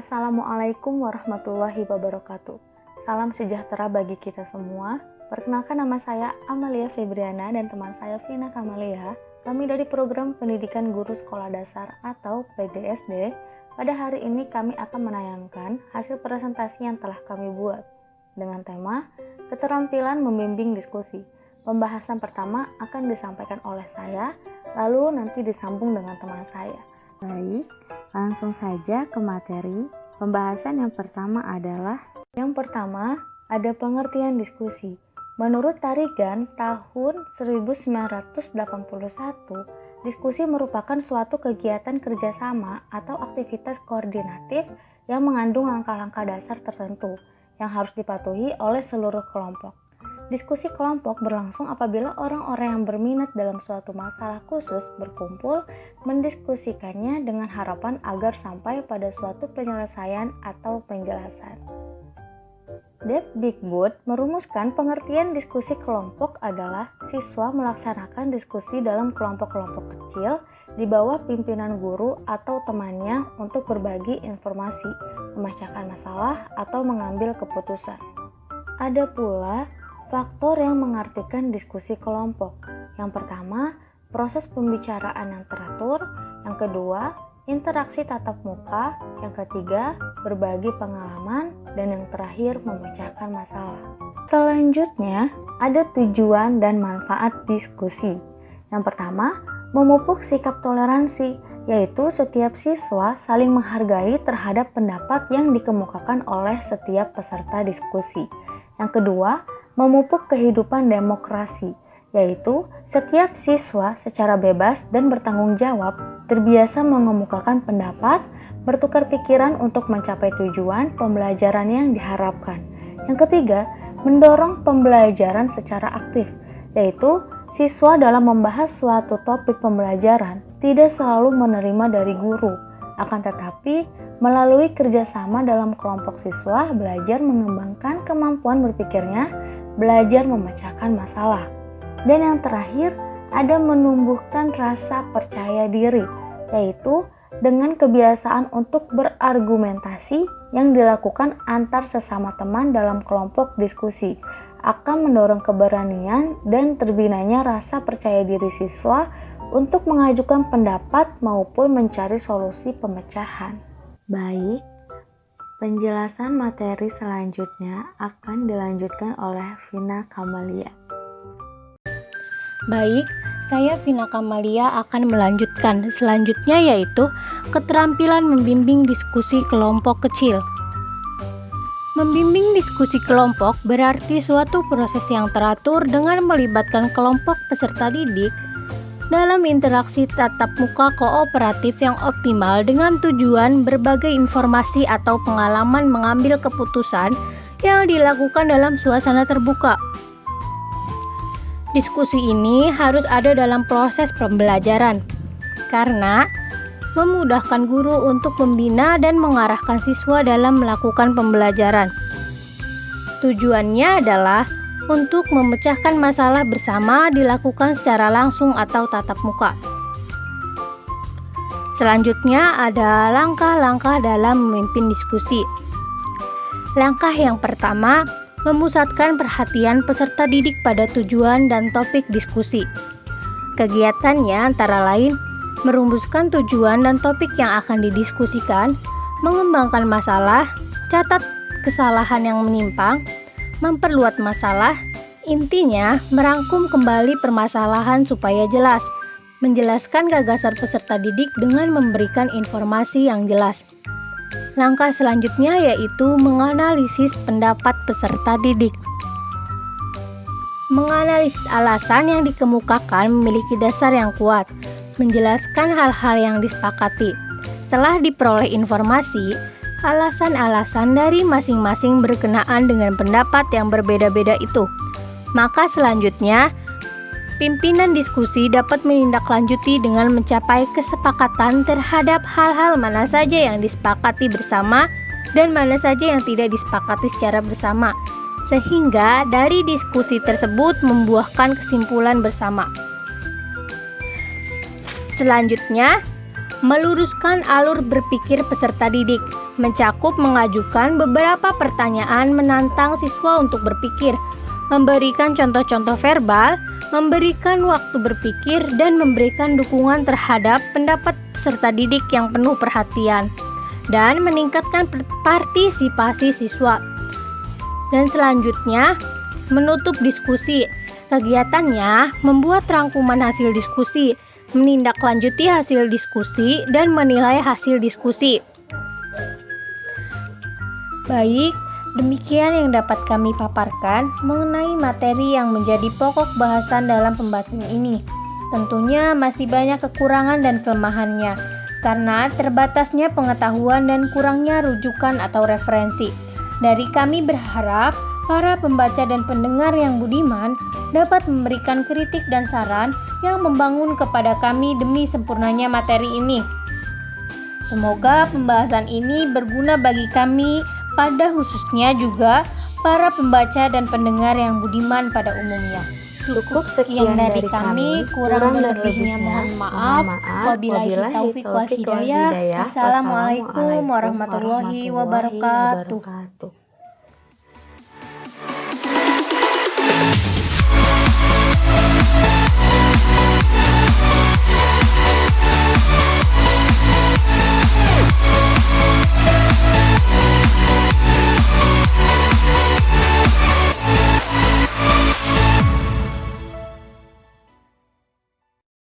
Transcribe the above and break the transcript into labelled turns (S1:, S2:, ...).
S1: Assalamualaikum warahmatullahi wabarakatuh. Salam sejahtera bagi kita semua. Perkenalkan, nama saya Amalia Febriana dan teman saya Vina Kamalia. Kami dari Program Pendidikan Guru Sekolah Dasar atau PGSD. Pada hari ini kami akan menayangkan hasil presentasi yang telah kami buat dengan tema Keterampilan Membimbing Diskusi. Pembahasan pertama akan disampaikan oleh saya, lalu nanti disambung dengan teman saya.
S2: Baik, langsung saja ke materi. Pembahasan yang pertama adalah
S1: ada pengertian diskusi. Menurut Tarigan tahun 1981, diskusi merupakan suatu kegiatan kerjasama atau aktivitas koordinatif yang mengandung langkah-langkah dasar tertentu yang harus dipatuhi oleh seluruh kelompok. Diskusi kelompok berlangsung apabila orang-orang yang berminat dalam suatu masalah khusus berkumpul mendiskusikannya dengan harapan agar sampai pada suatu penyelesaian atau penjelasan. Depdikbud merumuskan pengertian diskusi kelompok adalah siswa melaksanakan diskusi dalam kelompok-kelompok kecil di bawah pimpinan guru atau temannya untuk berbagi informasi, memecahkan masalah, atau mengambil keputusan. Ada pula faktor yang mengartikan diskusi kelompok. Yang pertama, proses pembicaraan yang teratur. Yang kedua, interaksi tatap muka. Yang ketiga, berbagi pengalaman. Dan yang terakhir, memecahkan masalah. Selanjutnya, ada tujuan dan manfaat diskusi. Yang pertama, memupuk sikap toleransi, yaitu setiap siswa saling menghargai terhadap pendapat yang dikemukakan oleh setiap peserta diskusi. Yang kedua, memupuk kehidupan demokrasi, yaitu setiap siswa secara bebas dan bertanggung jawab terbiasa mengemukakan pendapat, bertukar pikiran untuk mencapai tujuan pembelajaran yang diharapkan. Yang ketiga, mendorong pembelajaran secara aktif, yaitu siswa dalam membahas suatu topik pembelajaran tidak selalu menerima dari guru, akan tetapi melalui kerjasama dalam kelompok siswa belajar mengembangkan kemampuan berpikirnya, belajar memecahkan masalah. Dan yang terakhir, ada menumbuhkan rasa percaya diri, yaitu dengan kebiasaan untuk berargumentasi yang dilakukan antar sesama teman dalam kelompok diskusi akan mendorong keberanian dan terbinanya rasa percaya diri siswa untuk mengajukan pendapat maupun mencari solusi pemecahan.
S2: baik. Penjelasan materi selanjutnya akan dilanjutkan oleh Vina Kamalia.
S3: Baik, saya Vina Kamalia akan melanjutkan selanjutnya, yaitu keterampilan membimbing diskusi kelompok kecil. Membimbing diskusi kelompok berarti suatu proses yang teratur dengan melibatkan kelompok peserta didik dalam interaksi tatap muka kooperatif yang optimal dengan tujuan berbagai informasi atau pengalaman mengambil keputusan yang dilakukan dalam suasana terbuka. Diskusi ini harus ada dalam proses pembelajaran karena memudahkan guru untuk membina dan mengarahkan siswa dalam melakukan pembelajaran. Tujuannya adalah untuk memecahkan masalah bersama dilakukan secara langsung atau tatap muka. Selanjutnya ada langkah-langkah dalam memimpin diskusi. Langkah yang pertama, memusatkan perhatian peserta didik pada tujuan dan topik diskusi. Kegiatannya antara lain merumuskan tujuan dan topik yang akan didiskusikan, mengembangkan masalah, catat kesalahan yang menyimpang, memperluas masalah, intinya merangkum kembali permasalahan supaya jelas, menjelaskan gagasan peserta didik dengan memberikan informasi yang jelas. Langkah selanjutnya yaitu menganalisis pendapat peserta didik. Menganalisis alasan yang dikemukakan memiliki dasar yang kuat, menjelaskan hal-hal yang disepakati. Setelah diperoleh informasi, alasan-alasan dari masing-masing berkenaan dengan pendapat yang berbeda-beda itu. Maka selanjutnya, pimpinan diskusi dapat menindaklanjuti dengan mencapai kesepakatan terhadap hal-hal mana saja yang disepakati bersama dan mana saja yang tidak disepakati secara bersama, sehingga dari diskusi tersebut membuahkan kesimpulan bersama. Selanjutnya, meluruskan alur berpikir peserta didik. mencakup mengajukan beberapa pertanyaan menantang siswa untuk berpikir, memberikan contoh-contoh verbal, memberikan waktu berpikir, dan memberikan dukungan terhadap pendapat peserta didik yang penuh perhatian, dan meningkatkan partisipasi siswa. Dan selanjutnya, menutup diskusi. Kegiatannya membuat rangkuman hasil diskusi, menindaklanjuti hasil diskusi, dan menilai hasil diskusi. Baik, demikian yang dapat kami paparkan mengenai materi yang menjadi pokok bahasan dalam pembahasan ini. Tentunya masih banyak kekurangan dan kelemahannya, karena terbatasnya pengetahuan dan kurangnya rujukan atau referensi. Dari kami berharap para pembaca dan pendengar yang budiman dapat memberikan kritik dan saran yang membangun kepada kami demi sempurnanya materi ini. Semoga pembahasan ini berguna bagi kami, pada khususnya juga para pembaca dan pendengar yang budiman pada umumnya.
S1: Cukup sekian dari kami,
S3: kurang dan lebihnya mohon maaf. Wabillahi taufiq wal hidayah. Wassalamualaikum warahmatullahi wabarakatuh.